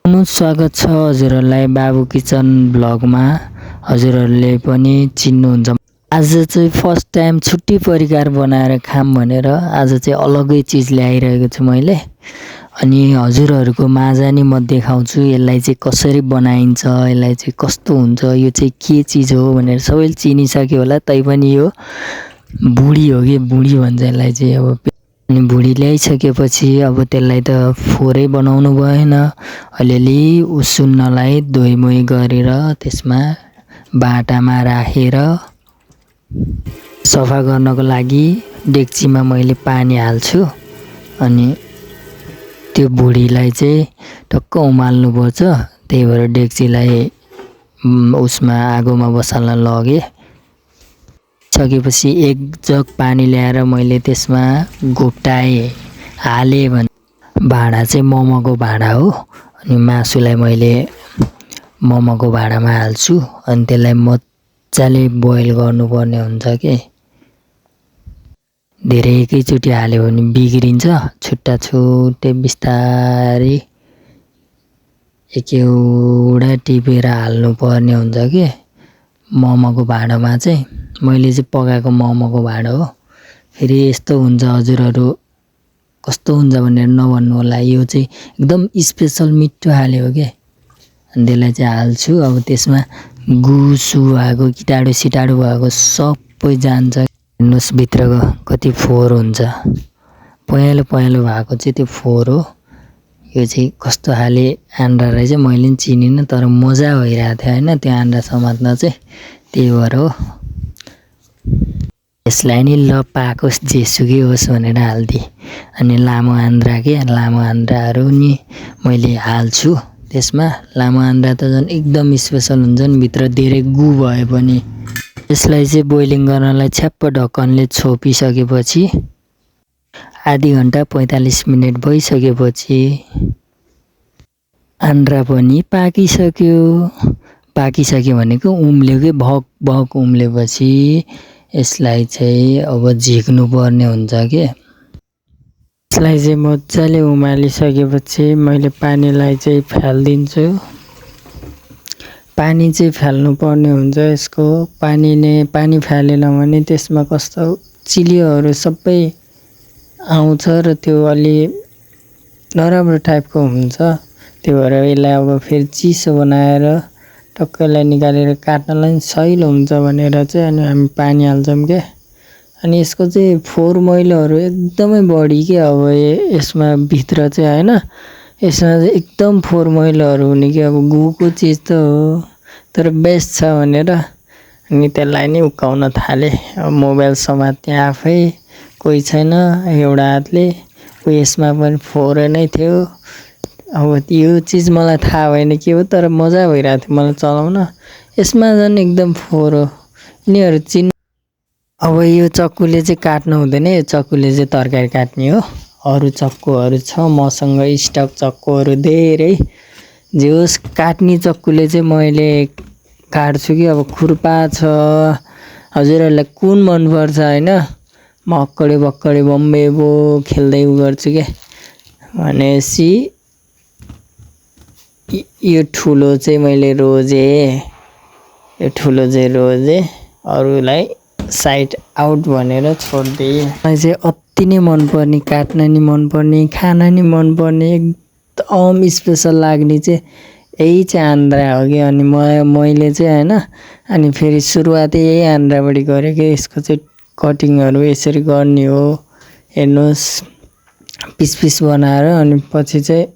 स्वागत छ हजुरहरूलाई बाबु किचन ब्लगमा। हजुरहरूले पनि चिन्नुहुन्छ। आज चाहिँ फर्स्ट टाइम छुट्टी परिकार बनाएर खाम भनेर आज चाहिँ अलग्गै चिज ल्याइरहेको छु मैले। अनि हजुरहरूको माझ नि म देखाउँछु यसलाई चाहिँ कसरी बनाइन्छ, यसलाई चाहिँ कस्तो हुन्छ, यो चाहिँ के चिज हो भनेर सबैले चिनिसक्यो होला। तैपनि यो बुढी हो कि बुढी भन्छ यसलाई चाहिँ। अब अनि भुडी ल्याइसकेपछि अब त्यसलाई त फोरै बनाउनु भएन। अलिअलि उसिन्नलाई धोइमोइ गरेर त्यसमा बाटामा राखेर सफा गर्नको लागि डेक्चीमा मैले पानी हाल्छु। अनि त्यो भुडीलाई चाहिँ टक्क उमाल्नुपर्छ। त्यही भएर डेक्चीलाई उसमा आगोमा बसाल्न लगेँ। सकेपछि एक जग पानी ल्याएर मैले त्यसमा घोप्टाएँ, हालेँ भने भाँडा चाहिँ मोमोको भाँडा हो। अनि मासुलाई मैले मोमोको भाँडामा हाल्छु। अनि त्यसलाई मजाले बोइल गर्नुपर्ने हुन्छ कि धेरै एकैचोटि हाल्यो भने बिग्रिन्छ। छुट्टा छुट्टै बिस्तारै एकएवटा टिपेर हाल्नुपर्ने हुन्छ कि मोमोको भाँडामा चाहिँ। मैले चाहिँ पकाएको मोमोको भाँडा हो। फेरि यस्तो हुन्छ हजुरहरू कस्तो हुन्छ भनेर नभन्नु होला। यो चाहिँ एकदम स्पेसल मिठो हाल्यो हो क्या। अनि त्यसलाई चाहिँ हाल्छु। अब त्यसमा गुसु भएको किटाणु सिटाणु भएको सबै जान्छ। हेर्नुहोस् भित्रको कति फोहोर हुन्छ। पहेँलो पहेँलो भएको चाहिँ त्यो फोहोर हो। यो चाहिँ कस्तो खाले आन्द्रा रहेछ मैले पनि चिनिनँ, तर मजा भइरहेको थियो होइन त्यो आन्द्रा समात्न चाहिँ। त्यही भएर हो। यसलाई नि ल पाकोस् जेसुकै होस् भनेर हालिदिएँ। अनि लामो आन्द्रा के लामो आन्द्राहरू नि मैले हाल्छु त्यसमा। लामो आन्द्रा त झन् एकदम स्पेसल हुन्छ नि, भित्र धेरै गु भए पनि। यसलाई चाहिँ बोइलिङ गर्नलाई छ्याप्प ढक्कनले छोपिसकेपछि आधी घन्टा 45 मिनट भइसकेपछि आन्द्रा पनि पाकिसक्यो। पाकिसक्यो भनेको उम्ल्यो कि भक भक उम्लेपछि यसलाई चाहिँ अब झिक्नु पर्ने हुन्छ के। यसलाई चाहिँ मजाले उमालिसकेपछि मैले पानीलाई चाहिँ फालिदिन्छु। पानी चाहिँ फाल्नु पर्ने हुन्छ यसको। पानी फालेन भने त्यसमा कस्तो चिलियोहरू सबै आउँछ र त्यो अलि नराम्रो टाइपको हुन्छ। त्यो भएर यसलाई अब फेरि चिसो बनाएर टक्कलाई निकालेर काट्नलाई सजिलो हुन्छ भनेर चाहिँ अनि हामी पानी हाल्छौँ क्या। अनि यसको चाहिँ फोहोर मैलाहरू एकदमै बढी के। अब यसमा भित्र चाहिँ होइन, यसमा चाहिँ एकदम फोहोर मैलाहरू हुने कि। अब गुको चिज त हो तर बेस्ट छ भनेर अनि त्यसलाई नै उक्काउन थालेँ। अब मोबाइल समात्ने आफै कोही छैन एउटा हातले। यसमा पनि फोहोर नै थियो। अब यो चिज मलाई थाहा भएन के हो, तर मजा भइरहेको थियो मलाई चलाउन। यसमा झन् एकदम फोहोर हो। यिनीहरू अब यो चक्कुले चाहिँ काट्नु हुँदैन, यो चक्कुले चाहिँ तरकारी काट्ने हो। अरू चक्कुहरू छ मसँग स्टक चक्कुहरू धेरै। जे होस् काट्ने चक्कुले चाहिँ मैले काट्छु कि। अब खुर्पा छ हजुरहरूलाई कुन मनपर्छ होइन। म अक्कडे बक्कडे बम्बे बो खेल्दै गर्छु क्या। भनेपछि यो ठुलो चाहिँ मैले रोजेँ, यो ठुलो चाहिँ रोजेँ, अरूलाई साइड आउट भनेर छोडिदिएँ। मलाई चाहिँ अति नै मनपर्ने, काट्न नि मनपर्ने, खाना नि मनपर्ने, एकदम स्पेसल लाग्ने चाहिँ यही चाहिँ आन्द्रा हो कि। अनि मैले चाहिँ होइन अनि फेरि सुरुवात यही आन्द्राबाट गरेँ कि। यसको चाहिँ कटिङहरू यसरी गर्ने हो। हेर्नुहोस् पिस पिस बनाएर अनि पछि चाहिँ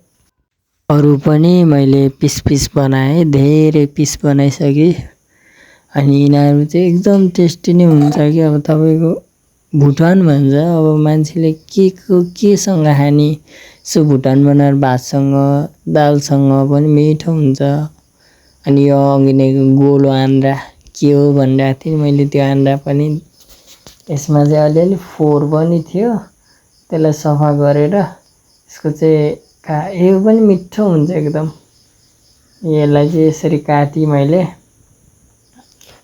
अरू पनि मैले पिस पिस बनाएँ, धेरै पिस बनाइसकेँ। अनि यिनीहरू चाहिँ एकदम टेस्टी नै हुन्छ कि। अब तपाईँको भुटान भन्छ, अब मान्छेले केसँग खाने सो भुटान बनाएर भातसँग दालसँग पनि मिठो हुन्छ। अनि यो अघि नै गोलो आन्द्रा के हो भनिरहेको थिएँ मैले, त्यो आन्द्रा पनि यसमा चाहिँ अलिअलि फोहोर पनि थियो, त्यसलाई सफा गरेर यसको चाहिँ यो पनि मिठो हुन्छ एकदम। यसलाई चाहिँ यसरी काटेँ मैले।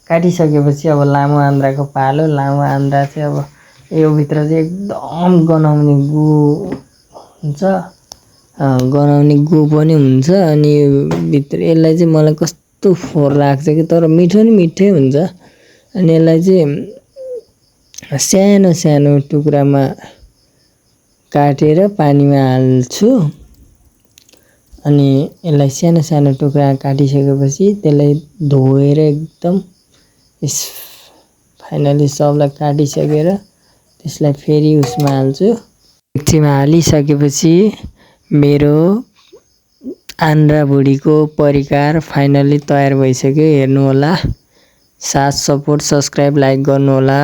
काटिसकेपछि अब लामो आन्द्राको पालो। लामो आन्द्रा चाहिँ अब यो भित्र चाहिँ एकदम गनाउने गु हुन्छ गनाउने गो पनि हुन्छ अनि भित्र यसलाई चाहिँ मलाई कस्तो फोहोर लाग्छ कि तर मिठो नि मिठै हुन्छ। अनि यसलाई चाहिँ सानो सानो टुक्रामा काटेर पानीमा हाल्छु। अनि यसलाई सानो सानो टुक्रा काटिसकेपछि त्यसलाई धोएर एकदम फाइनली सबलाई काटिसकेर त्यसलाई फेरि उसमा हाल्छु। डेक्चीमा हालिसकेपछि मेरो आन्द्रा भुडीको परिकार फाइनली तयार भइसक्यो। हेर्नुहोला, साथ सपोर्ट सब्सक्राइब लाइक गर्नुहोला।